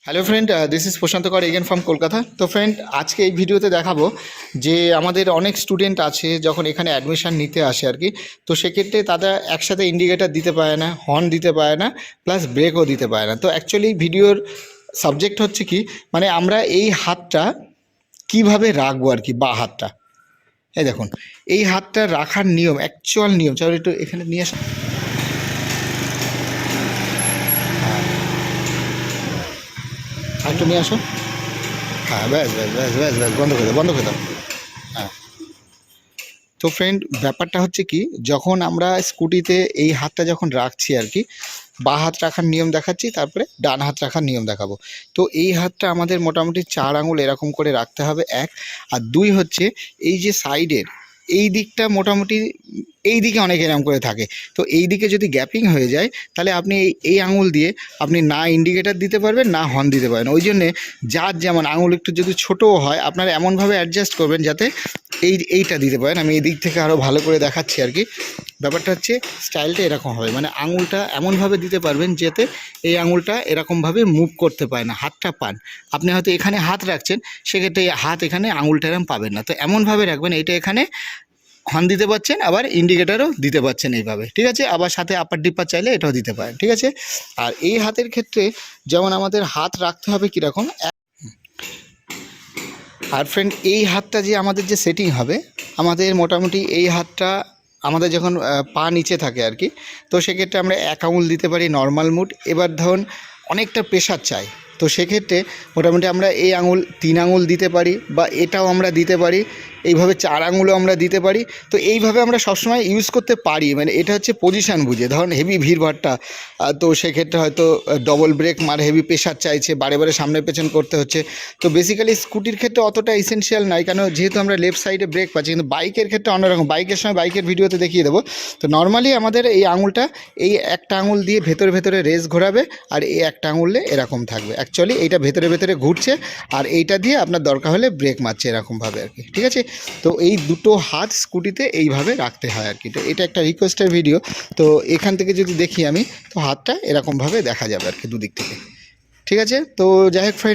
Hello friend, this is প্রশান্ত কর again from Kolkata. তো friend, আজকে এই ভিডিওতে দেখাবো যে আমাদের অনেক স্টুডেন্ট আছে যখন এখানে অ্যাডমিশান নিতে আসে আর কি। তো সেক্ষেত্রে তারা একসাথে ইন্ডিকেটার দিতে পারে না, হর্ন দিতে পারে না, প্লাস ব্রেকও দিতে পারে না। তো অ্যাকচুয়ালি ভিডিওর সাবজেক্ট হচ্ছে কি, মানে আমরা এই হাতটা কিভাবে রাখবো আর কি, বা হাতটা এই দেখুন, এই হাতটা রাখার নিয়ম, অ্যাকচুয়াল নিয়ম। চলো একটু এখানে নিয়ে আসো। একটু নিয়ে আসো। হ্যাঁ, ব্যাস ব্যাস ব্যাস ব্যাস ব্যাস, বন্ধ করে দাও, বন্ধ করে দাও। হ্যাঁ। তো ফ্রেন্ড, ব্যাপারটা হচ্ছে কি, যখন আমরা স্কুটিতে এই হাতটা যখন রাখছি আর কি, বাঁ হাত রাখার নিয়ম দেখাচ্ছি, তারপরে ডান হাত রাখার নিয়ম দেখাবো। তো এই হাতটা আমাদের মোটামুটি 4 আঙুল এরকম করে রাখতে হবে, এক। আর দুই হচ্ছে, এই যে সাইডের এই দিকটা মোটামুটি, এই দিকে অনেক এরকম করে থাকে। তো এই দিকে যদি গ্যাপিং হয়ে যায়, তাহলে আপনি এই আঙুল দিয়ে আপনি না ইন্ডিকেটার দিতে পারবেন, না হর্ন দিতে পারবেন। ওই জন্যে যার যেমন আঙুল একটু যদি ছোটোও হয়, আপনারা এমনভাবে অ্যাডজাস্ট করবেন যাতে এইটা দিতে পারেন। আমি এই দিক থেকে আরও ভালো করে দেখাচ্ছি আর কি। ব্যাপারটা হচ্ছে, স্টাইলটা এরকম হবে, মানে আঙুলটা এমনভাবে দিতে পারবেন যাতে এই আঙুলটা এরকমভাবে মুভ করতে পারে না, হাতটা পান। আপনি হয়তো এখানে হাত রাখছেন, সেক্ষেত্রে হাত এখানে, আঙুলটা এরকম পাবেন না। তো এমনভাবে রাখবেন এইটা এখানে হর্ন দিতে পারছেন, আবার ইন্ডিকেটারও দিতে পারছেন এইভাবে, ঠিক আছে। আবার সাথে আপার ডিপার চাইলে এটাও দিতে পারেন, ঠিক আছে। আর এই হাতের ক্ষেত্রে যেমন আমাদের হাত রাখতে হবে কীরকম, আর ফ্রেন্ড এই হাতটা যে আমাদের যে সেটিং হবে, আমাদের মোটামুটি এই হাতটা আমাদের যখন পা নিচে থাকে আর কি, তো সেক্ষেত্রে আমরা 1 আঙুল দিতে পারি নর্মাল মুড। এবার ধরুন অনেকটা প্রেশার চাই, তো সেক্ষেত্রে মোটামুটি আমরা এই আঙুল 3 আঙুল দিতে পারি, বা এটাও আমরা দিতে পারি, এইভাবে 4 আঙুলও আমরা দিতে পারি। তো এইভাবে আমরা সবসময় ইউজ করতে পারি, মানে এটা হচ্ছে পজিশান বুঝে। ধরুন হেভি ভিড়ভাড়টা, তো সেক্ষেত্রে হয়তো ডবল ব্রেক মারে, হেভি প্রেশার চাইছে, বারে বারে সামনে পেছন করতে হচ্ছে। তো বেসিক্যালি স্কুটির ক্ষেত্রে অতটা এসেনশিয়াল নয়, কেন যেহেতু আমরা লেফট সাইডে ব্রেক পাচ্ছি। কিন্তু বাইকের ক্ষেত্রে অন্যরকম, বাইকের সময় বাইকের ভিডিওতে দেখিয়ে দেবো। তো নর্মালি আমাদের এই আঙুলটা, এই একটা আঙুল দিয়ে ভেতরে ভেতরে রেস ঘোরাবে, আর এই একটা আঙুলে এরকম থাকবে। অ্যাকচুয়ালি এইটা ভেতরে ভেতরে ঘুরছে, আর এইটা দিয়ে আপনার দরকার হলে ব্রেক মারছে এরকমভাবে আর কি, ঠিক আছে। তো এই দুটো হাত স্কুটিতে এইভাবে রাখতে হয় আর কি। তো এটা একটা রিকোয়েস্টের ভিডিও। তো এখান থেকে যদি দেখি আমি, তো হাতটা এরকমভাবে দেখা যাবে আর কি, দুদিক থেকে, ঠিক আছে। তো যাই হোক ফ্রেন্ড,